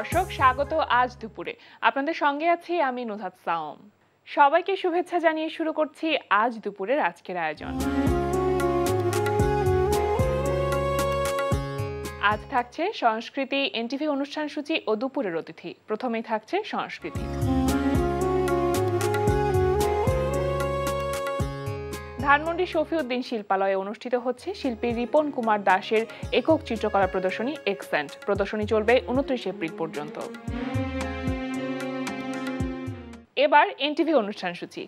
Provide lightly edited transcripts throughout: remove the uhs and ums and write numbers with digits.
দর্শক, স্বাগত আজ দুপুরে। আপনাদের সঙ্গে আছি আমি নুহাত সাওম। সবাইকে শুভেচ্ছা জানিয়ে শুরু করছি আজ দুপুরের আজকের আয়োজন। আজ থাকছে সংস্কৃতি, এনটিভি অনুষ্ঠান সূচি ও দুপুরের অতিথি। প্রথমেই থাকছে সংস্কৃতি। ধানমন্ডি শফিউদ্দিন শিল্পালয়ে অনুষ্ঠিত হচ্ছে শিল্পী রিপন কুমার দাসের একক চিত্রকলা প্রদর্শনী এক্সেন্ট। প্রদর্শনী চলবে 29 এপ্রিল পর্যন্ত। এবার এনটিভি অনুষ্ঠান সূচি।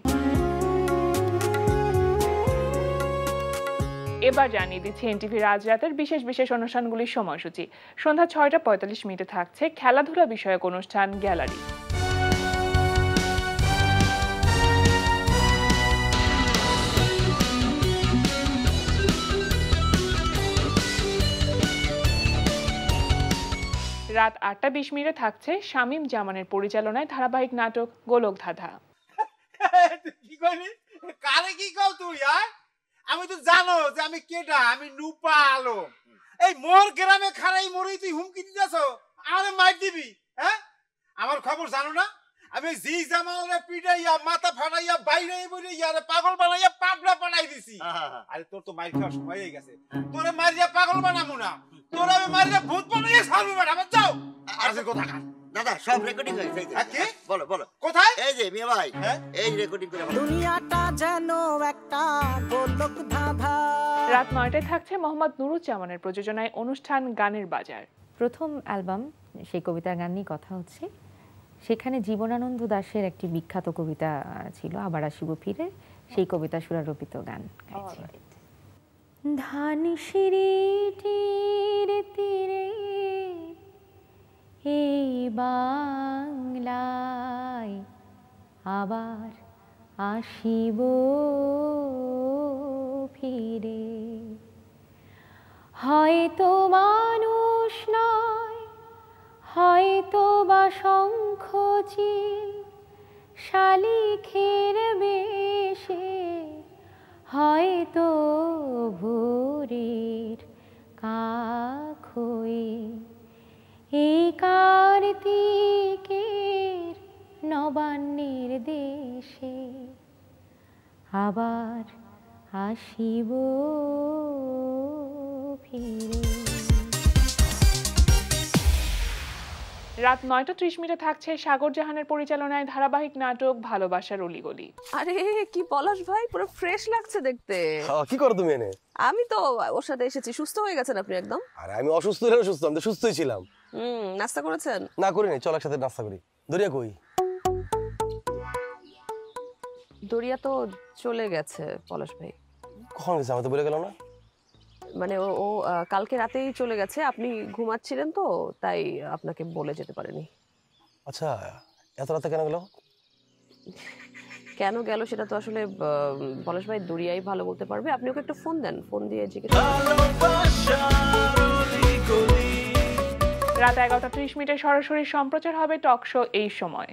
এবার জানিয়ে দিচ্ছি এনটিভির আজ রাতের বিশেষ বিশেষ অনুষ্ঠানগুলির সময়সূচি। সন্ধ্যা 6টা 45 থাকছে খেলাধুলা বিষয়ক অনুষ্ঠান গ্যালারি। রাত 8টা 20 থাকছে শামীম জামানের পরিচালনায় ধারাবাহিক নাটক গোলক ধাঁধা। কি কইলি? কারে কি কও তুই? আমি তো জানো যে আমি কেডা, আমি নুপা আলম। এই মোর গ্রামে খারাই মরেই তুই হুমকি দিতেছ, আরে মার দিবি? হ্যাঁ, আমার খবর জানো না? আমি জি জামালে পিটাইয়া মাথা ফাটাইয়া বাইরে বইরে ইয়ারে পাগল বানাইয়া পাবলা বানাই দিছি। আরে তোর তো মার খাওয়ার সময় হয়ে গেছে, তোরে মারিয়া পাগল বানামু না, তোরে আমি মারিয়া ভূত বানাইয়া ছাড়বো বানাবো। যাও আরে কথা কাট দাদা, সব রেকর্ডিং হয়েছে। কি বলো বলো কোথায়? এই যে মিয়া ভাই, এই রেকর্ডিং করে দুনিয়াটা যেন একটা গোলক ধাঁধা। রাত 9টায় থাকছে মোহাম্মদ নুরুজ্জামানের প্রযোজনায় অনুষ্ঠান গানের বাজার। প্রথম অ্যালবাম, সেই কবিতার গান নিয়ে কথা হচ্ছে। সেখানে জীবনানন্দ দাশের একটি বিখ্যাত কবিতা ছিল, আবার আসিব ফিরে, সেই কবিতা সুরারোপিত গান গাইছি। ধানসিঁড়িটির তীরে এই বাংলায় আবার আসিব ফিরে, হয়তো মানুষ নয়, হয়তো বা শঙ্খচিল শালিখের বেশে, হয়তো ভোরের কাক হয়ে এই কার্তিকের নবান্নের দেশে আবার আসিব ফিরে। রাত 9টা 30 থাকছে সাগর জাহানের পরিচালনায় ধারাবাহিক নাটক ভালোবাসার অলিগলি। আরে কি পলাশ ভাই, পুরো ফ্রেশ লাগছে দেখতে। কি করো তুমি এনে? আমি তো ওর সাথে এসেছি। সুস্থ হয়ে গেছেন আপনি একদম? আরে আমি অসুস্থ হলেও সুস্থ, আমি তো সুস্থই ছিলাম। নাস্তা করেছেন? না করিনি, চল একসাথে নাস্তা করি। দরিয়া কই? দরিয়া তো চলে গেছে পলাশ ভাই। কখন গেছে? আমি তো বলে গেল না। মানে ও কালকে রাতেই চলে গেছে, আপনি ঘুমাচ্ছিলেন তো তাই আপনাকে বলে যেতে পারেনি। আচ্ছা, এত রাতে কেন গেল? কেন গেল সেটা তো আসলে পলাশ ভাই দরিয়াই ভালো বলতে পারবে। আপনি ওকে একটা ফোন দেন, ফোন দিয়ে জিজ্ঞেস। রাত 11টা 30 সরাসরি সম্প্রচার হবে টক শো এই সময়।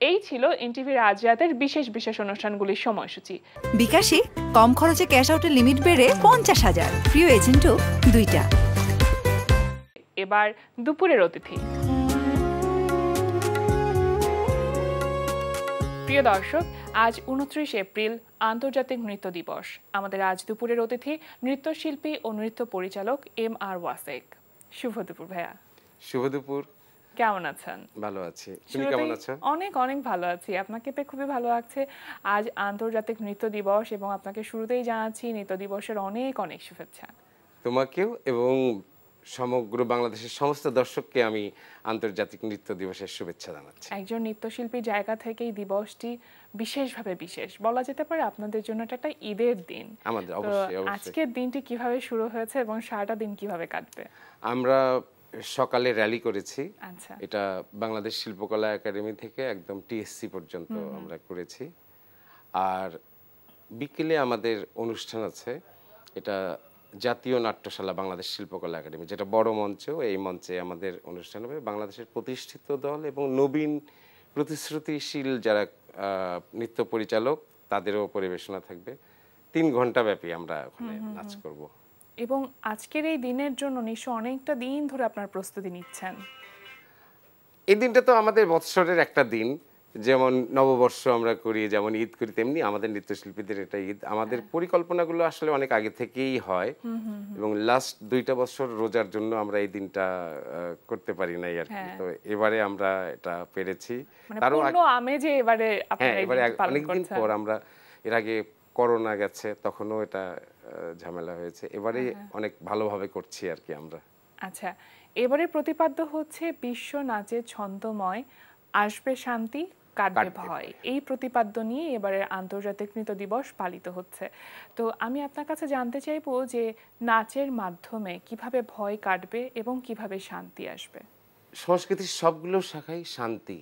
এই ছিল এনটিভির আজ রাতের বিশেষ বিশেষ অনুষ্ঠানগুলির সময়সূচি। বিকাশে কম খরচে ক্যাশ আউটের লিমিট বেড়ে 50,000, প্রিয় এজেন্টও 2টা। এবার দুপুরের অতিথি। প্রিয় দর্শক, আজ 29 এপ্রিল আন্তর্জাতিক নৃত্য দিবস। আমাদের আজ দুপুরের অতিথি নৃত্যশিল্পী ও নৃত্য পরিচালক MR ওয়াসেক। শুভ দুপুর ভাইয়া। শুভ দুপুর। কেমন আছেন? ভালো আছি, তুমি কেমন আছো? অনেক অনেক ভালো আছি, আপনাকে পেয়ে খুবই ভালো লাগছে। আজ আন্তর্জাতিক নৃত্য দিবস এবং আপনাকে শুরুতেই জানাচ্ছি নৃত্য দিবসের অনেক অনেক শুভেচ্ছা। তোমাকেও এবং সমগ্র বাংলাদেশের সমস্ত দর্শককে আমি আন্তর্জাতিক নৃত্য দিবসের শুভেচ্ছা জানাচ্ছি। একজন নৃত্যশিল্পীর জায়গা থেকে এই দিবসটি বিশেষভাবে বিশেষ বলা যেতে পারে। আপনাদের জন্য এটা একটা ঈদের দিন। আমাদের অবশ্যই। আজকের দিনটি কিভাবে শুরু হয়েছে এবং সারাটা দিন কিভাবে কাটবে? আমরা সকালে র্যালি করেছি। আচ্ছা, এটা বাংলাদেশ শিল্পকলা একাডেমি থেকে একদম টিএসসি পর্যন্ত আমরা করেছি। আর বিকেলে আমাদের অনুষ্ঠান আছে, এটা জাতীয় নাট্যশালা বাংলাদেশ শিল্পকলা একাডেমি, যেটা বড় মঞ্চ। এই মঞ্চে আমাদের অনুষ্ঠান হবে। বাংলাদেশের প্রতিষ্ঠিত দল এবং নবীন প্রতিশ্রুতিশীল যারা নৃত্য পরিচালক তাদেরও পরিবেশনা থাকবে। 3 ঘন্টা ব্যাপী আমরা ওখানে নাচ করব। এবং আজকের এই দিনের জন্য নিশ্চয় অনেকটা দিন ধরে আপনার প্রস্তুতি নিচ্ছেন। এই দিনটা তো আমাদের বৎসরের একটা দিন, যেমন নববর্ষ আমরা করি, যেমন ঈদ করি, তেমনি আমাদের নৃত্যশিল্পীদের এটা ঈদ। আমাদের পরিকল্পনাগুলো আসলে অনেক আগে থেকেই হয় এবং লাস্ট 2টা বছর রোজার জন্য আমরা এই দিনটা করতে পারি নাই আর কি। তো এবারে আমরা এটা পেরেছি। তারও আমেজে এবারে আপনারা এবারে অনেকদিন পর আমরা, এর আগে করোনা গেছে, তখনও এটা ঝামেলা হয়েছে, এবারে অনেক ভালোভাবে করছি আর কি আমরা। আচ্ছা, এবারে প্রতিপাদ্য হচ্ছে বিশ্ব নাচের ছন্দময় আসবে শান্তি কাটবে ভয়, এই প্রতিপাদ্য নিয়ে এবারে আন্তর্জাতিক নৃত্য দিবস পালিত হচ্ছে। তো আমি আপনার কাছে জানতে চাইবো যে নাচের মাধ্যমে কিভাবে ভয় কাটবে এবং কিভাবে শান্তি আসবে। সংস্কৃতির সবগুলো শাখাই শান্তি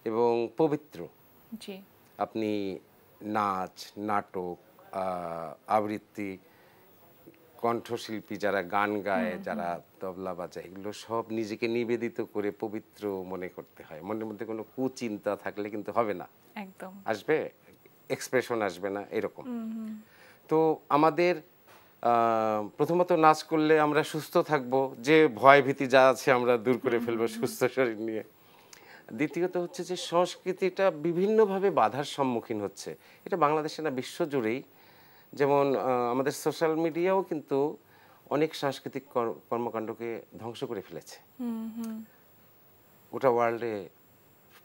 এবং পবিত্র। জি, আপনি নাচ, নাটক, আবৃত্তি, কণ্ঠশিল্পী যারা গান গায়, যারা তবলা বাজায়, এগুলো সব নিজেকে নিবেদিত করে পবিত্র মনে করতে হয়। মনের মধ্যে কোনো কুচিন্তা থাকলে কিন্তু হবে না, একদম আসবে এক্সপ্রেশন আসবে না এরকম। তো আমাদের প্রথমত নাচ করলে আমরা সুস্থ থাকবো, যে ভয় ভীতি যা আছে আমরা দূর করে ফেলবো সুস্থ শরীর নিয়ে। দ্বিতীয়ত হচ্ছে যে সংস্কৃতিটা বিভিন্নভাবে বাধার সম্মুখীন হচ্ছে, এটা বাংলাদেশে না বিশ্বজুড়েই। যেমন আমাদের সোশ্যাল মিডিয়াও কিন্তু অনেক সাংস্কৃতিক কর্মকাণ্ডকে ধ্বংস করে ফেলেছে। গোটা ওয়ার্ল্ডে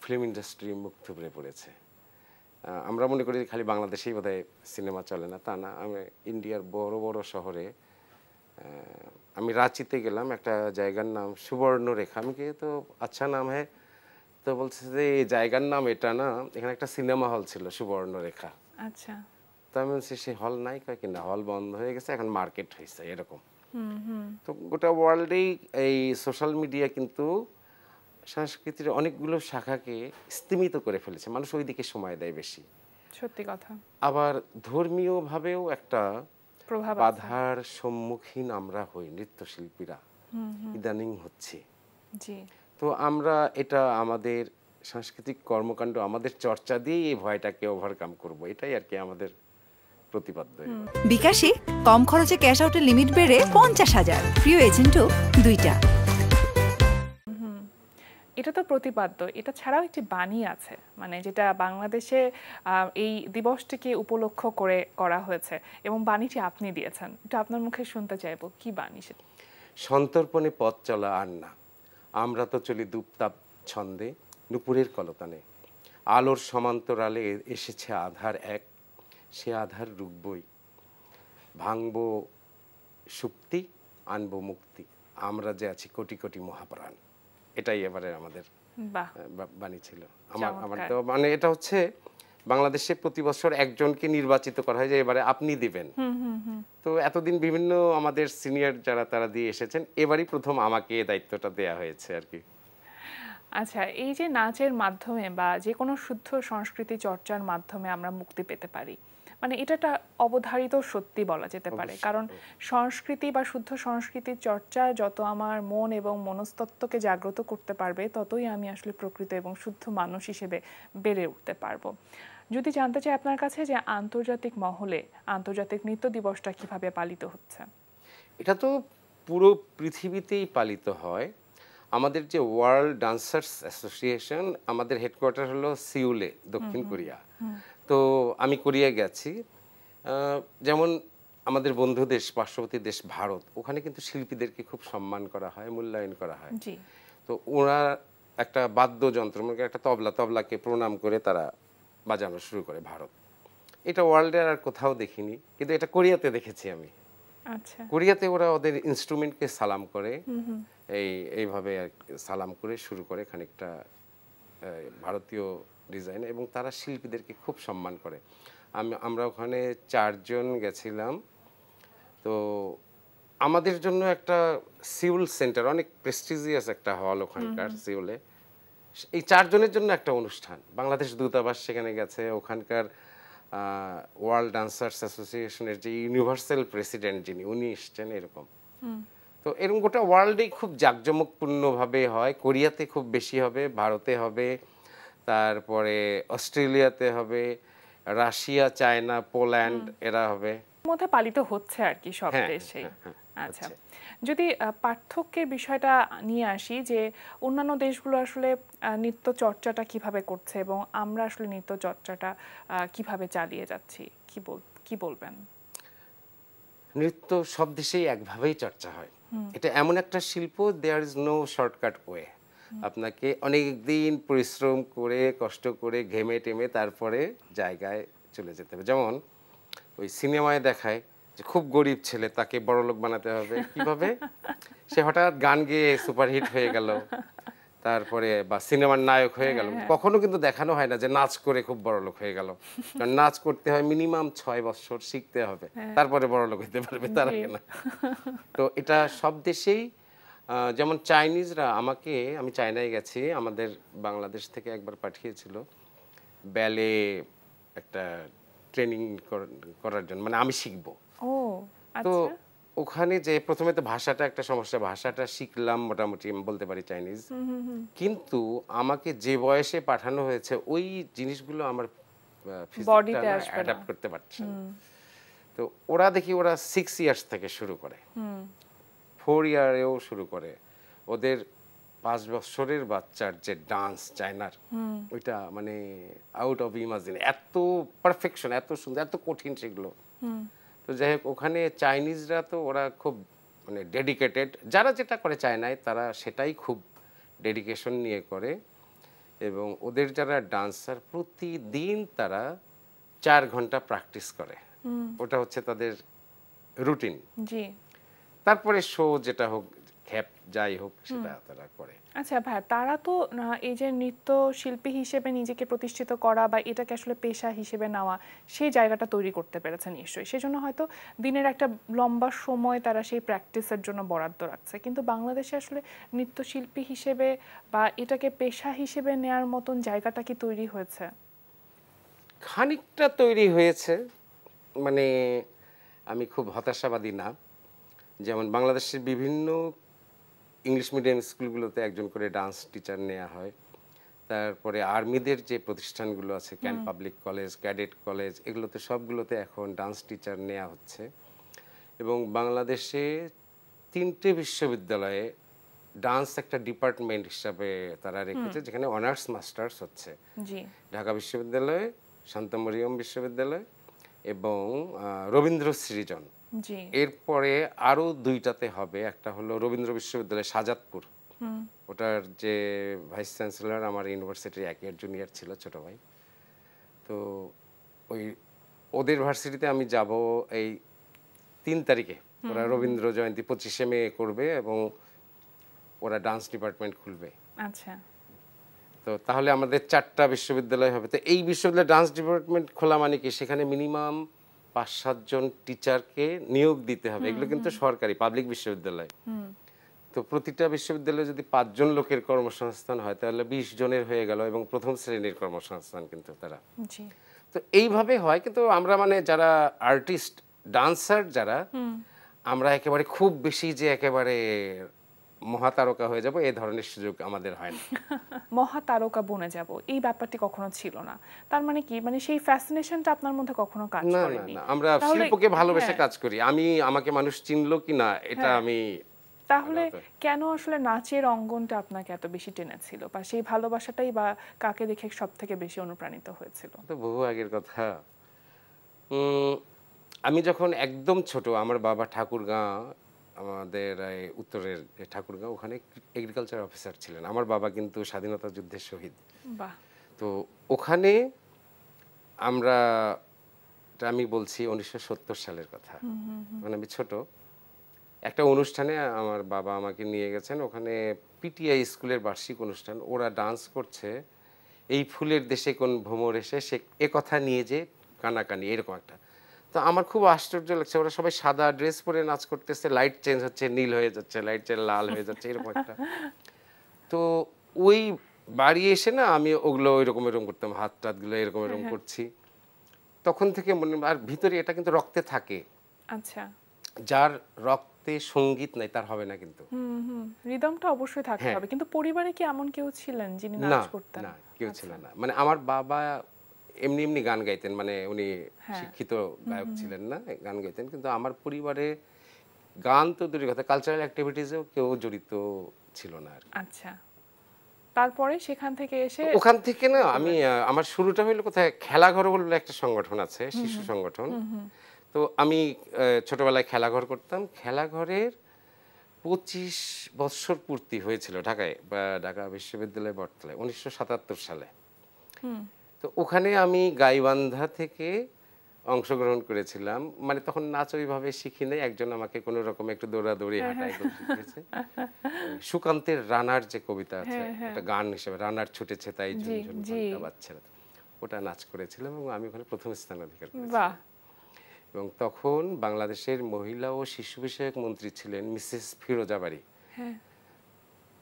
ফিল্ম ইন্ডাস্ট্রি মুখ থুবড়ে পড়েছে। আমরা মনে করি খালি বাংলাদেশেই বোধহয় সিনেমা চলে না, তা না। আমি ইন্ডিয়ার বড় বড় শহরে, আমি রাঁচিতে গেলাম, একটা জায়গার নাম সুবর্ণরেখা। আমি কে তো আচ্ছা নাম হ্যাঁ, তো বলছে যে এই জায়গার নাম এটা না, এখানে একটা সিনেমা হল ছিল সুবর্ণরেখা। আচ্ছা, তো আমি বলছি সে হল নাই, কয় কিনা হল বন্ধ হয়ে গেছে, এখন মার্কেট হয়েছে এরকম। তো গোটা ওয়ার্ল্ডেই এই সোশ্যাল মিডিয়া কিন্তু সংস্কৃতির অনেকগুলো শাখাকে স্তিমিত করে ফেলেছে, মানুষ ওই দিকে সময় দেয় বেশি। সত্যি কথা। আবার ধর্মীয় ভাবেও একটা প্রভাব বাধার সম্মুখীন আমরা হই নৃত্যশিল্পীরা, ইদানিং হচ্ছে। জি, তো আমরা এটা আমাদের সাংস্কৃতিক কর্মকাণ্ড, আমাদের চর্চা দিয়ে এই ভয়টাকে ওভারকাম করব, এটাই আর কি আমাদের প্রতিপাদ্য। বিকাশে কম খরচে ক্যাশ আউটের লিমিট বেড়ে 50,000, প্রিয় এজেন্টও 2টা। এটা তো প্রতিপাদ্য, এটা ছাড়াও একটি বাণী আছে, মানে যেটা বাংলাদেশে এই দিবসটিকে উপলক্ষ করে করা হয়েছে এবং বাণীটি আপনি দিয়েছেন, এটা আপনার মুখে শুনতে চাইবো, কি বাণী সেটা? সন্তর্পণে পথ চলা আর না, আমরা তো চলি দুপতাপ ছন্দে নুপুরের কলতানে, আলোর সমান্তরালে এসেছে আধার এক, সে আধার রুখবই, ভাঙবো সুপ্তি আনবো মুক্তি, আমরা যে আছি কোটি কোটি মহাপ্রাণ। এটাই এবারে আমাদের বাণী ছিল। আমার তো মানে এটা হচ্ছে বাংলাদেশে প্রতি বছর একজনকে নির্বাচিত করা হয় যে এবারে আপনি দিবেন। তো এতদিন বিভিন্ন আমাদের সিনিয়র যারা তারা দিয়ে এসেছেন, এবারই প্রথম আমাকে এই দায়িত্বটা দেয়া হয়েছে আর কি। আচ্ছা, এই যে নাচের মাধ্যমে বা যে কোনো শুদ্ধ সংস্কৃতি চর্চার মাধ্যমে আমরা মুক্তি পেতে পারি, মানে এটা একটা অবধারিত সত্যি বলা যেতে পারে। কারণ সংস্কৃতি বা শুদ্ধ সংস্কৃতির চর্চা যত আমার মন এবং মনস্তত্ত্বকে জাগ্রত করতে পারবে, ততই আমি আসলে প্রকৃত এবং শুদ্ধ মানুষ হিসেবে বেড়ে উঠতে পারবো। যদি জানতে চাই আপনার কাছে যে আন্তর্জাতিক মহলে আন্তর্জাতিক নৃত্য দিবসটা কিভাবে পালিত হচ্ছে? এটা তো পুরো পৃথিবীতেই পালিত হয়। আমাদের যে ওয়ার্ল্ড ডান্সার্স অ্যাসোসিয়েশন, আমাদের হেডকোয়ার্টার হলো সিউলে, দক্ষিণ কোরিয়া। তো আমি কোরিয়া গেছি, যেমন আমাদের বন্ধু দেশ, পার্শ্ববর্তী দেশ ভারত, ওখানে কিন্তু শিল্পীদেরকে খুব সম্মান করা হয়, মূল্যায়ন করা হয়। তো ওরা একটা বাদ্যযন্ত্র, মানে একটা তবলাকে প্রণাম করে তারা বাজানো শুরু করে ভারত। এটা ওয়ার্ল্ডের আর কোথাও দেখিনি, কিন্তু এটা কোরিয়াতে দেখেছি আমি। আচ্ছা, কোরিয়াতে ওরা ওদের ইনস্ট্রুমেন্টকে সালাম করে, এইভাবে সালাম করে শুরু করে, খানিকটা ভারতীয় ডিজাইন, এবং তারা শিল্পীদেরকে খুব সম্মান করে। আমরা ওখানে 4 জন গেছিলাম। তো আমাদের জন্য একটা সিউল সেন্টার, অনেক প্রেস্টিজিয়াস একটা হল ওখানকার সিউলে, এই 4 জনের জন্য একটা অনুষ্ঠান। বাংলাদেশ দূতাবাস সেখানে গেছে, ওখানকার ওয়ার্ল্ড ডান্সার্স অ্যাসোসিয়েশনের যে ইউনিভার্সাল প্রেসিডেন্ট যিনি, উনি এসছেন এরকম। তো এরকম গোটা ওয়ার্ল্ডেই খুব জাঁকজমকপূর্ণভাবে হয়। কোরিয়াতে খুব বেশি হবে, ভারতে হবে, তারপরে অস্ট্রেলিয়াতে হবে, রাশিয়া, চায়না, পোল্যান্ড এরা হবে। মধ্যে পালিত হচ্ছে আর কি সব হ্যাঁ, দেশেই। হ্যাঁ, আচ্ছা, হচ্ছে। যদি পার্থক্যের বিষয়টা নিয়ে আসি, যে অন্যান্য দেশগুলো আসলে নৃত্য চর্চাটা কিভাবে করছে এবং আমরা আসলে নৃত্য চর্চাটা কিভাবে চালিয়ে যাচ্ছি, কি বলবেন? নৃত্য সব দেশেই একভাবেই চর্চা হয়। এটা এমন একটা শিল্প, there is no shortcut way. আপনাকে অনেক দিন পরিশ্রম করে, কষ্ট করে, ঘেমে টেমে তারপরে জায়গায় চলে যেতে হবে। যেমন ওই সিনেমায় দেখায় যে খুব গরিব ছেলে, তাকে বড়লোক বানাতে হবে কিভাবে? সে হঠাৎ গান গেয়ে সুপারহিট হয়ে গেল, তারপরে বা সিনেমার নায়ক হয়ে গেল। কখনো কিন্তু দেখানো হয় না যে নাচ করে খুব বড়লোক হয়ে গেল। কারণ নাচ করতে হয় মিনিমাম 6 বছর শিখতে হবে, তারপরে বড়লোক হতে পারবে, তার আগে না। তো এটা সব দেশেই, যেমন চাইনিজরা আমি চায়নায় গেছি, আমাদের বাংলাদেশ থেকে একবার পাঠিয়েছিল ব্যালে একটা ট্রেনিং করার জন্য, মানে আমি শিখবো। ও তো আচ্ছা, ওখানে যে প্রথমে তো ভাষাটা একটা সমস্যা, ভাষাটা শিখলাম মোটামুটি, আমি বলতে পারি চাইনিজ, কিন্তু আমাকে যে বয়সে পাঠানো হয়েছে ওই জিনিসগুলো আমার বডিতে আসবে না। অ্যাডাপ্ট করতে পারছে না। তো ওরা দেখি ওরা 6 ইয়ার্স থেকে শুরু করে, 4 ইয়ারেও শুরু করে। ওদের 5 বছরের বাচ্চার যে ডান্স চায়নার, ওইটা মানে আউট অফ ইমাজিন, এত পারফেকশন, এত সুন্দর, এত কঠিন সেগুলো। তো যাই হোক, ওখানে চাইনিজরা তো ওরা খুব মানে ডেডিকেটেড, যারা যেটা করে চায়নায় তারা সেটাই খুব ডেডিকেশন নিয়ে করে। এবং ওদের যারা ডান্সার প্রতিদিন তারা 4 ঘন্টা প্র্যাকটিস করে, ওটা হচ্ছে তাদের রুটিন। জি। তারপরে শো যেটা হোক, খ্যাপ যাই হোক, সেটা তারা করে। আচ্ছা ভাই, তারা তো এই যে নৃত্য শিল্পী হিসেবে নিজেকে প্রতিষ্ঠিত করা বা এটাকে আসলে পেশা হিসেবে নেওয়া, সেই জায়গাটা তৈরি করতে পেরেছে নিশ্চয়ই। সেজন্য হয়তো দিনের একটা লম্বা সময় তারা সেই প্র্যাকটিসের জন্য বরাদ্দ রাখছে। কিন্তু বাংলাদেশে আসলে নৃত্যশিল্পী হিসেবে বা এটাকে পেশা হিসেবে নেয়ার মতন জায়গাটা কি তৈরি হয়েছে? খানিকটা তৈরি হয়েছে, মানে আমি খুব হতাশাবাদী না। যেমন বাংলাদেশের বিভিন্ন ইংলিশ মিডিয়াম স্কুলগুলোতে একজন করে ডান্স টিচার নেওয়া হয়। তারপরে আর্মিদের যে প্রতিষ্ঠানগুলো আছে, can't public college, cadet college, এগুলোতে সবগুলোতে এখন ডান্স টিচার নেওয়া হচ্ছে। এবং বাংলাদেশে 3টে বিশ্ববিদ্যালয়ে ডান্স একটা ডিপার্টমেন্ট হিসাবে তারা রেখেছে, যেখানে অনার্স মাস্টার্স হচ্ছে। জি। ঢাকা বিশ্ববিদ্যালয়ে, শান্ত মরিয়ম বিশ্ববিদ্যালয় এবং রবীন্দ্র সৃজন। জি। এরপরে আরো 2টাতে হবে, একটা হলো রবীন্দ্র বিশ্ববিদ্যালয় শাহজাদপুর, ওটার যে ভাইস চ্যান্সেলর আমার ইউনিভার্সিটির 1 ইয়ার জুনিয়র ছিল, ছোট ভাই। তো ওই ওদের ভার্সিটিতে আমি যাব এই 3 তারিখে। ওরা রবীন্দ্র জয়ন্তী 25শে মে করবে এবং ওরা ডান্স ডিপার্টমেন্ট খুলবে। আচ্ছা। তো তাহলে আমাদের 4টা বিশ্ববিদ্যালয় হবে। তো এই বিশ্ববিদ্যালয় ডান্স ডিপার্টমেন্ট খোলা মানে কি, সেখানে মিনিমাম 5-7 জন টিচারকে নিয়োগ দিতে হবে। এগুলো কিন্তু সরকারি পাবলিক বিশ্ববিদ্যালয়। তো প্রতিটা বিশ্ববিদ্যালয়ে যদি 5 জন লোকের কর্মসংস্থান হয়, তাহলে 20 জনের হয়ে গেল, এবং প্রথম শ্রেণীর কর্মসংস্থান কিন্তু তারা। জি। তো এইভাবে হয়। কিন্তু আমরা মানে যারা আর্টিস্ট, ডান্সার যারা, আমরা একেবারে খুব বেশি যে একেবারে মহাতারকা হয়ে যাব, এই ধরনের সুযোগ আমাদের হয় না। মহাতারকা বনে যাব, এই ব্যাপারটি কখনো ছিল না। তার মানে কি, মানে সেই ফ্যাসিনেশনটা আপনার মধ্যে কখনো কাজ না না করেনি? না, আমরা তাহলে- শিল্পকে ভালোবেসে হ্যাঁ। কাজ করি। আমাকে মানুষ চিনলো কি না, এটা আমি তাহলে কেন আসলে নাচের অঙ্গনটা আপনাকে এত বেশি টেনেছিল, বা সেই ভালোবাসাটাই বা কাকে দেখে সব থেকে বেশি অনুপ্রাণিত হয়েছিল? তো বহু আগের কথা। আমি যখন একদম ছোট, আমার বাবা ঠাকুরগাঁ, আমাদের এই উত্তরের যে ঠাকুরগাঁ, ওখানে এগ্রিকালচার অফিসার ছিলেন। আমার বাবা কিন্তু স্বাধীনতা যুদ্ধের শহীদ। বাহ। তো ওখানে আমরা, আমি বলছি 1970 সালের কথা, মানে আমি ছোট, একটা অনুষ্ঠানে আমার বাবা আমাকে নিয়ে গেছেন। ওখানে পিটিআই স্কুলের বার্ষিক অনুষ্ঠান, ওরা ডান্স করছে, এই ফুলের দেশে কোন ভ্রমর এসে, সে এ কথা নিয়ে যে কানাকানি, এরকম একটা। তো আমার খুব আশ্চর্য লাগছে, ওরা সবাই সাদা ড্রেস পরে নাচ করতেছে, লাইট চেঞ্জ হচ্ছে, নীল হয়ে যাচ্ছে, লাইট চেঞ্জ লাল হয়ে যাচ্ছে, এরকম একটা। তো ওই বাড়ি এসে না আমি ওগুলো এরকম করতাম, হাত টাতগুলো এরকম করছি। তখন থেকে মনে, আর ভিতরে এটা কিন্তু রক্তে থাকে। আচ্ছা। যার রক্তে সঙ্গীত নাই তার হবে না কিন্তু। রিদমটা অবশ্যই থাকতে হবে। কিন্তু পরিবারে কি এমন কেউ ছিলেন যিনি না নাচ করতেন? না, কেউ ছিল না। মানে আমার বাবা এমনি এমনি গান গাইতেন, মানে উনি শিক্ষিত গায়ক ছিলেন না, গান গাইতেন। কিন্তু আমার পরিবারে গান তো দূরের কথা, কালচারাল অ্যাক্টিভিটিসেও কেউ জড়িত ছিল না আর কি। আচ্ছা, তারপরে সেখান থেকে এসে ওখান থেকে না আমি আমার শুরুটা হইলো কোথায়, খেলাঘর বলে একটা সংগঠন আছে, শিশু সংগঠন। তো আমি ছোটবেলায় খেলাঘর করতাম। খেলাঘরের 25 বছর পূর্তি হয়েছিল ঢাকায়, বা ঢাকা বিশ্ববিদ্যালয় বটতলায় 1977 সালে। তো ওখানে আমি গাইবান্ধা থেকে অংশগ্রহণ করেছিলাম। মানে তখন নাচ ওইভাবে শিখি নাই, একজন আমাকে কোনো রকম একটু দৌড়াদৌড়ি হাঁটাই শিখেছে। সুকান্তের রানার যে কবিতা আছে, একটা গান হিসেবে, রানার ছুটেছে তাই ঝুনঝুন ঘন্টা বাজছে, ওটা নাচ করেছিলাম এবং আমি ওখানে প্রথম স্থান অধিকার করেছিলাম। এবং তখন বাংলাদেশের মহিলা ও শিশু বিষয়ক মন্ত্রী ছিলেন মিসেস ফিরোজা বারী,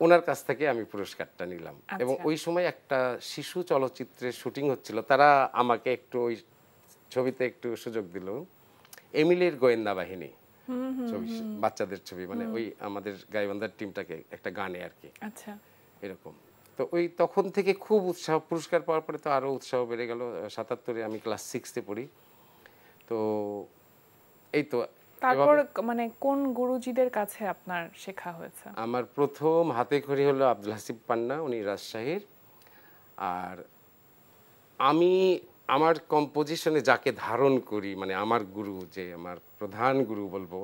ওনার কাছ থেকে আমি পুরস্কারটা নিলাম। এবং ওই সময় একটা শিশু চলচ্চিত্রের শুটিং হচ্ছিল, তারা আমাকে একটু ওই ছবিতে একটু সুযোগ দিল, এমিলের গোয়েন্দা বাহিনী ছবি, বাচ্চাদের ছবি, মানে ওই আমাদের গাইবান্ধার টিমটাকে একটা গানে আর কি। আচ্ছা, এরকম। তো ওই তখন থেকে খুব উৎসাহ, পুরস্কার পাওয়ার পরে তো আরো উৎসাহ বেড়ে গেল। 77-এ আমি ক্লাস 6-এ পড়ি। তো এই তো তারপর মানে কোন গুরুজিদের কাছে আপনার শেখা হয়েছে? আমার প্রথম হাতে খড়ি হলো আব্দুল হাসিব পান্না, উনি রাজশাহীর। আর আমি আমার কম্পোজিশনে যাকে ধারণ করি, মানে আমার গুরু, যে আমার প্রধান গুরু বলবো,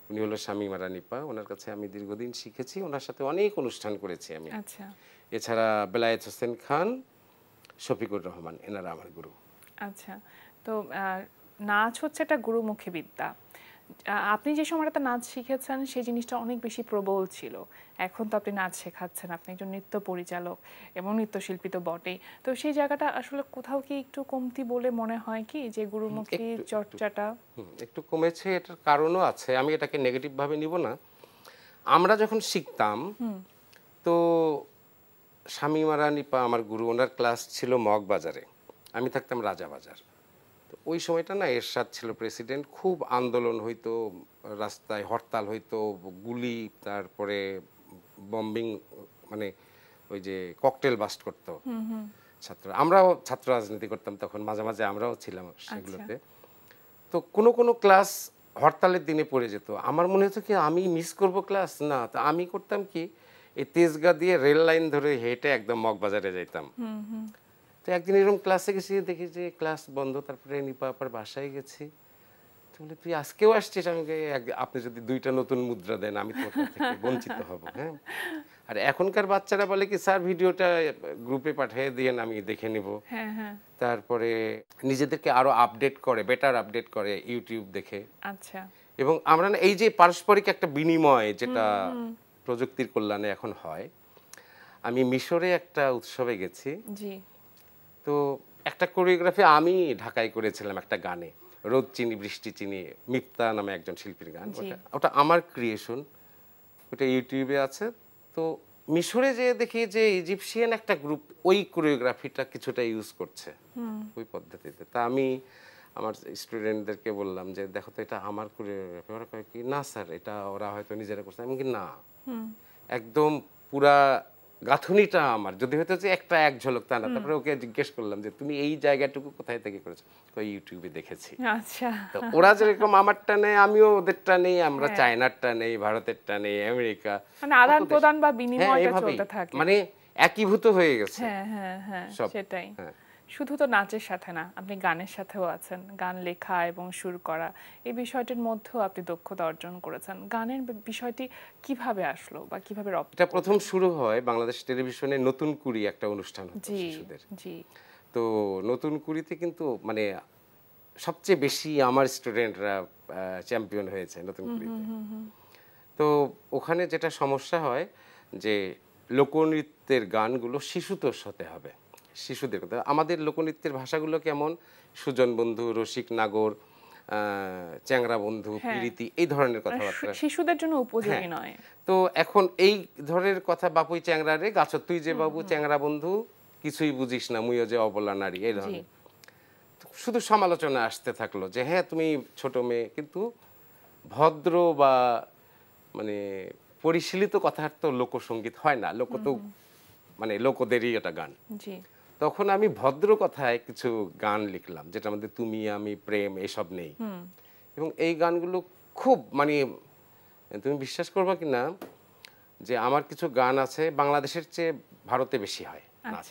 উনি হলো শামীমা রানীপা। ওনার কাছে আমি দীর্ঘদিন শিখেছি, ওনার সাথে অনেক অনুষ্ঠান করেছি আমি। আচ্ছা, এছাড়া বেলায়েত হোসেন খান, শফিকুর রহমান, এনারা আমার গুরু। আচ্ছা। তো নাচ হচ্ছে একটা গুরুমুখী বিদ্যা। আপনি যে সময়টাতে নাচ শিখেছেন সেই জিনিসটা অনেক বেশি প্রবল ছিল। এখন তো আপনি নাচ শেখাচ্ছেন, আপনি একজন নৃত্য পরিচালক এবং নৃত্যশিল্পী তো বটেই। তো সেই জায়গাটা আসলে কোথাও কি একটু কমতি বলে মনে হয় কি, যে গুরুমুখী চর্চাটা একটু কমেছে? এটার কারণও আছে, আমি এটাকে নেগেটিভ ভাবে নিব না। আমরা যখন শিখতাম, তো শামীমা রানীপা আমার গুরু, ওনার ক্লাস ছিল মগবাজারে, আমি থাকতাম রাজাবাজার। তো ওই সময়টা না এরশাদ ছিল প্রেসিডেন্ট, খুব আন্দোলন হইতো, রাস্তায় হরতাল হইতো, গুলি, তারপরে বম্বিং, মানে ওই যে ককটেল বাস্ট করতো ছাত্র। আমরাও ছাত্র রাজনীতি করতাম তখন, মাঝে মাঝে আমরাও ছিলাম সেগুলোতে। তো কোনো কোনো ক্লাস হরতালের দিনে পড়ে যেত। আমার মনে হতো কি আমি মিস করব ক্লাস, না, তো আমি করতাম কি, এই তেজগাঁ দিয়ে রেল লাইন ধরে হেঁটে একদম মগবাজারে যাইতাম। তো একদিন এরকম ক্লাসে গেছি, দেখি যে ক্লাস বন্ধ, তারপরে নিপা আপার বাসায় গেছি। তো বলে তুই আজকেও আসছিস? আমি আপনি যদি 2টা নতুন মুদ্রা দেন আমি তো থেকে বঞ্চিত হব। হ্যাঁ, আর এখনকার বাচ্চারা বলে কি স্যার ভিডিওটা গ্রুপে পাঠিয়ে দিয়েন, আমি দেখে নিব। তারপরে নিজেদেরকে আরো আপডেট করে, বেটার আপডেট করে ইউটিউব দেখে। আচ্ছা, এবং আমরা না এই যে পারস্পরিক একটা বিনিময় যেটা প্রযুক্তির কল্যাণে এখন হয়, আমি মিশরে একটা উৎসবে গেছি। জি। তো একটা কোরিওগ্রাফি আমি ঢাকায় করেছিলাম একটা গানে, রোদ চিনি বৃষ্টি চিনি, মিফতা নামে একজন শিল্পীর গান। ওটা আমার ক্রিয়েশন, ওটা ইউটিউবে আছে। তো মিশরে যে দেখি যে ইজিপশিয়ান একটা গ্রুপ ওই কোরিওগ্রাফিটা কিছুটা ইউজ করছে ওই পদ্ধতিতে। তা আমি আমার স্টুডেন্টদেরকে বললাম যে দেখো তো এটা আমার কোরিওগ্রাফি। ওরা কয় কি না স্যার, এটা ওরা হয়তো নিজেরা করছে। আমি কি না, একদম পুরা গাঁথুনিটা আমার, যদি হয়তো যে একটা এক ঝলক তা না। তারপরে ওকে জিজ্ঞেস করলাম যে তুমি এই জায়গাটুকু কোথায় থেকে করেছো? ওই ইউটিউবে দেখেছি। আচ্ছা, তো ওরা যেরকম আমারটা নেই, আমিও ওদেরটা নেই, আমরা চায়নারটা নেই, ভারতেরটা নেই, আমেরিকা, মানে আদান প্রদান বা বিনিময়টা চলতে থাকে, মানে একীভূত হয়ে গেছে। হ্যাঁ হ্যাঁ হ্যাঁ, সেটাই। শুধু তো নাচের সাথে না, আপনি গানের সাথেও আছেন। গান লেখা এবং সুর করা, এই বিষয়টির মধ্যেও আপনি দক্ষতা অর্জন করেছেন। গানের বিষয়টি কিভাবে আসলো বা কিভাবে? এটা প্রথম শুরু হয় বাংলাদেশ টেলিভিশনে নতুন কুড়ি একটা অনুষ্ঠান হতো শিশুদের। জি। তো নতুন কুড়িতে কিন্তু মানে সবচেয়ে বেশি আমার স্টুডেন্টরা চ্যাম্পিয়ন হয়েছে নতুন কুড়িতে। তো ওখানে যেটা সমস্যা হয় যে লোকনৃত্যের গানগুলো শিশুতোষ হতে হবে, শিশুদের কথা। আমাদের লোকনৃত্যের ভাষাগুলো কেমন, সুজন বন্ধু, রসিক নাগর, চ্যাংরা বন্ধু, প্রীতি, এই ধরনের কথাবার্তা শিশুদের জন্য উপযোগী নয়। তো এখন এই ধরনের কথা, বাপুই চ্যাংরা রে গাছ, তুই যে বাবু চ্যাংরা বন্ধু, কিছুই বুঝিস না, মুইও যে অবলা নারী, এই ধরনের শুধু সমালোচনা আসতে থাকলো যে হ্যাঁ তুমি ছোট মেয়ে। কিন্তু ভদ্র বা মানে পরিশীলিত কথার তো লোকসঙ্গীত হয় না, লোক তো মানে লোকদেরই এটা গান। তখন আমি ভদ্র কথায় কিছু গান লিখলাম, যেটা আমাদের তুমি আমি প্রেম এসব নেই। এবং এই গানগুলো খুব মানে তুমি বিশ্বাস করবা কি না যে আমার কিছু গান আছে বাংলাদেশের চেয়ে ভারতে বেশি হয় নাচ।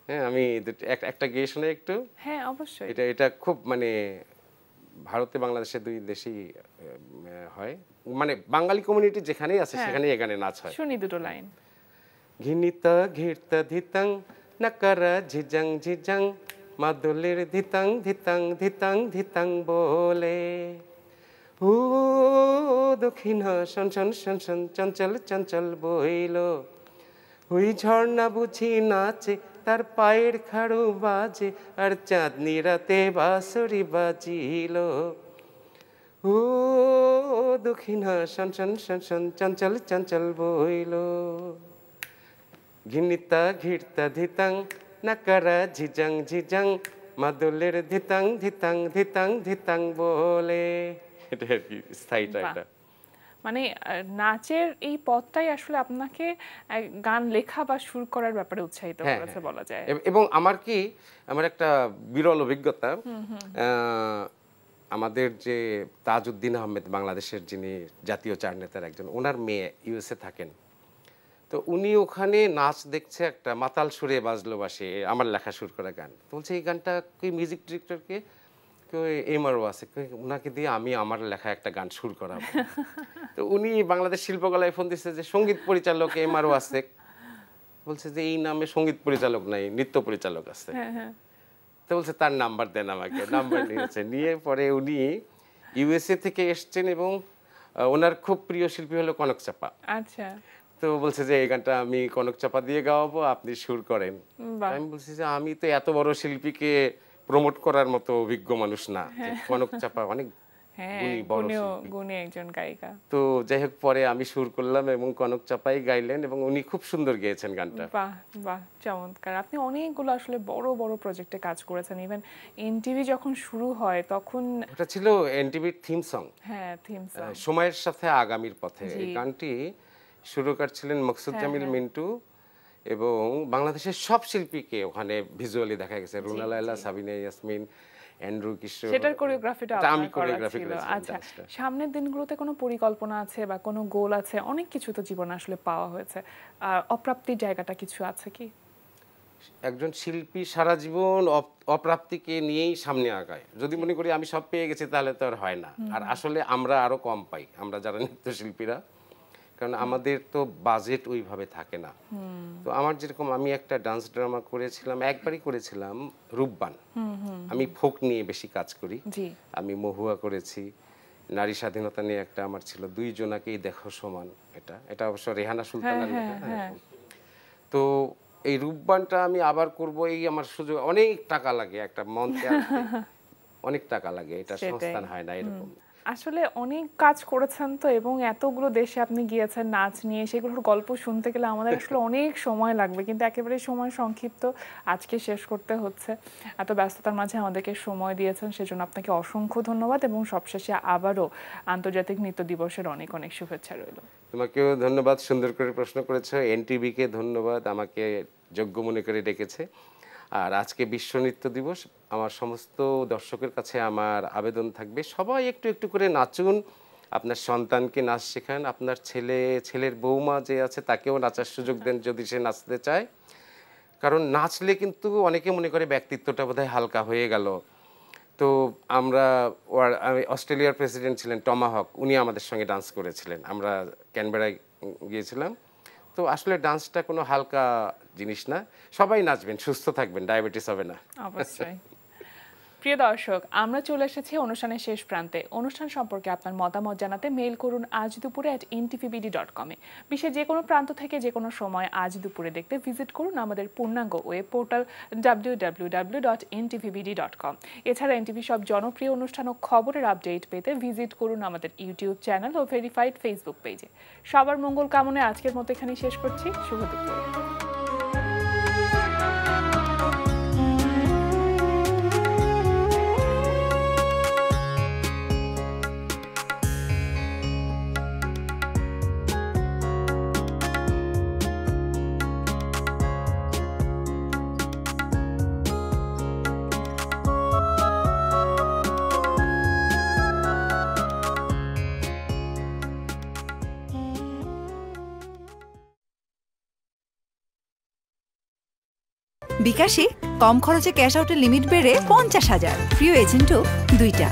হ্যাঁ, আমি একটা গেয়ে শুনে একটু। হ্যাঁ, অবশ্যই। এটা খুব মানে ভারতে বাংলাদেশে দুই দেশেই হয়, মানে বাঙালি কমিউনিটি যেখানেই আছে সেখানেই এই গানে নাচ হয়। শুনি দুটো লাইন। ঘিনিতা ঘিরতা ধিতাং নাকারা ঝিজাং ঝিজাং মাদলের ধিতাং ধিতাং ধিতাং ধিতাং বলে ও দক্ষিণা শন শন শন শন চঞ্চল চঞ্চল বইল ওই ঝর্ণা বুঝি নাচে তার পায়ের খাড়ু বাজে আর চাঁদনি রাতে বাঁশরি বাজিল ও দক্ষিণা শন শন শন শন চঞ্চল চঞ্চল বইল ঘিনিতা ঘিরতা ধিতাং নাকারা ঝিজাং ঝিজাং মাদলের ধিতাং ধিতাং ধিতাং ধিতাং বলে। এটা আর কি স্থায়ীটা এটা। মানে নাচের এই পথটাই আসলে আপনাকে গান লেখা বা সুর করার ব্যাপারে উৎসাহিত করেছে বলা যায়। এবং আমার একটা বিরল অভিজ্ঞতা, আমাদের যে তাজউদ্দিন আহমেদ বাংলাদেশের যিনি জাতীয় চার নেতার একজন, ওনার মেয়ে ইউএসএ থাকেন, তো উনি ওখানে নাচ দেখছে, একটা মাতাল সুরে বাজলো বাসে আমার লেখা সুর করা গান। তো বলছে এই গানটা কই মিউজিক ডিরেক্টরকে, কেউ এমআরও আছে, ওনাকে দিয়ে আমি আমার লেখা একটা গান সুর করাবো। তো উনি বাংলাদেশ শিল্পকলায় ফোন দিচ্ছে যে সঙ্গীত পরিচালক এমআরও আছে, বলছে যে এই নামে সঙ্গীত পরিচালক নাই, নৃত্য পরিচালক আছে। তো বলছে তার নাম্বার দেন আমাকে। নাম্বার নিয়েছে, নিয়ে পরে উনি ইউএসএ থেকে এসছেন এবং ওনার খুব প্রিয় শিল্পী হলো কনক চাপা। আচ্ছা। তো বলছে যে এই গানটা আমি কনক চাপা দিয়ে গাওয়াবো, আপনি সুর করেন। আমি বলছি যে আমি তো এত বড় শিল্পীকে প্রমোট করার মতো অভিজ্ঞ মানুষ না, কনক চাপা অনেক গুণী একজন গায়িকা। তো যাই হোক, পরে আমি সুর করলাম এবং কনক চাপাই গাইলেন এবং উনি খুব সুন্দর গেয়েছেন গানটা। বাহ বাহ, চমৎকার। আপনি অনেকগুলো আসলে বড় বড় প্রজেক্টে কাজ করেছেন। ইভেন এনটিভি যখন শুরু হয় তখন ওটা ছিল এনটিভির থিম সং। হ্যাঁ, থিম সং, সময়ের সাথে আগামীর পথে। এই গানটি সুরকার ছিলেন মকসুদ জামিল মিন্টু এবং বাংলাদেশের সব শিল্পীকে ওখানে ভিজুয়ালি দেখা গেছে, রুনা লায়লা, সাবিনা ইয়াসমিন, অ্যান্ড্রু কিশোর। সেটার কোরিওগ্রাফিটা আমি কোরিওগ্রাফি করেছি। আচ্ছা, সামনের দিনগুলোতে কোনো পরিকল্পনা আছে বা কোনো গোল আছে? অনেক কিছু তো জীবনে আসলে পাওয়া হয়েছে, অপ্রাপ্তির জায়গাটা কিছু আছে কি? একজন শিল্পী সারা জীবন অপ্রাপ্তিকে নিয়েই সামনে আগায়। যদি মনে করি আমি সব পেয়ে গেছি তাহলে তো আর হয় না। আর আসলে আমরা আরো কম পাই, আমরা যারা নৃত্যশিল্পীরা, কারণ আমাদের তো বাজেট ওইভাবে থাকে না। তো আমার যেরকম, আমি একটা ডান্স ড্রামা করেছিলাম, একবারই করেছিলাম, রূপবান। আমি ফোক নিয়ে বেশি কাজ করি। আমি মহুয়া করেছি, নারী স্বাধীনতা নিয়ে একটা আমার ছিল, দুই জনাকেই দেখো সমান, এটা অবশ্য রেহানা সুলতানার লেখা। তো এই রূপবানটা আমি আবার করব, এই আমার সুযোগ, অনেক টাকা লাগে, একটা মঞ্চে অনেক টাকা লাগে, এটা সংস্থান হয় না এরকম। আসলে অনেক কাজ করেছেন তো, এবং এতগুলো দেশে আপনি গিয়েছেন নাচ নিয়ে, সেগুলোর গল্প শুনতে গেলে আমাদের আসলে অনেক সময় লাগবে, কিন্তু একেবারে সময় সংক্ষিপ্ত, আজকে শেষ করতে হচ্ছে। এত ব্যস্ততার মাঝে আমাদেরকে সময় দিয়েছেন, সেজন্য আপনাকে অসংখ্য ধন্যবাদ, এবং সবশেষে আবারও আন্তর্জাতিক নৃত্য দিবসের অনেক অনেক শুভেচ্ছা রইল। তোমাকেও ধন্যবাদ, সুন্দর করে প্রশ্ন করেছো। এনটিভিকে ধন্যবাদ, আমাকে যোগ্য মনে করে ডেকেছে। আর আজকে বিশ্ব নৃত্য দিবস, আমার সমস্ত দর্শকের কাছে আমার আবেদন থাকবে, সবাই একটু একটু করে নাচুন, আপনার সন্তানকে নাচ শেখান, আপনার ছেলের বৌমা যে আছে তাকেও নাচার সুযোগ দেন যদি সে নাচতে চায়। কারণ নাচলে কিন্তু অনেকে মনে করে ব্যক্তিত্বটা বোধহয় হালকা হয়ে গেল। তো অস্ট্রেলিয়ার প্রেসিডেন্ট ছিলেন টমাহক, উনি আমাদের সঙ্গে ডান্স করেছিলেন, আমরা ক্যানবেরায় গিয়েছিলাম। তো আসলে ডান্সটা কোনো হালকা জিনিস না, সবাই নাচবেন, সুস্থ থাকবেন, ডায়াবেটিস হবে না। অবশ্যই। প্রিয় দর্শক, আমরা চলে এসেছি অনুষ্ঠানের শেষ প্রান্তে। অনুষ্ঠান সম্পর্কে আপনার মতামত জানাতে মেইল করুন আজ দুপুরে @ntvbd.com-এ। বিশ্বের যে কোনো প্রান্ত থেকে যে কোনো সময় আজ দুপুরে দেখতে ভিজিট করুন আমাদের পূর্ণাঙ্গ ওয়েব পোর্টাল www.ntvbd.com। এছাড়া এনটিভি সব জনপ্রিয় অনুষ্ঠান ও খবরের আপডেট পেতে ভিজিট করুন আমাদের ইউটিউব চ্যানেল ও ভেরিফাইড ফেসবুক পেজে। সবার মঙ্গল কামনায় আজকের মতো এখানেই শেষ করছি। শুভ দুপুর। বিকাশে কম খরচে ক্যাশ আউটের লিমিট বেড়ে 50,000, প্রিয় এজেন্টও 2টা।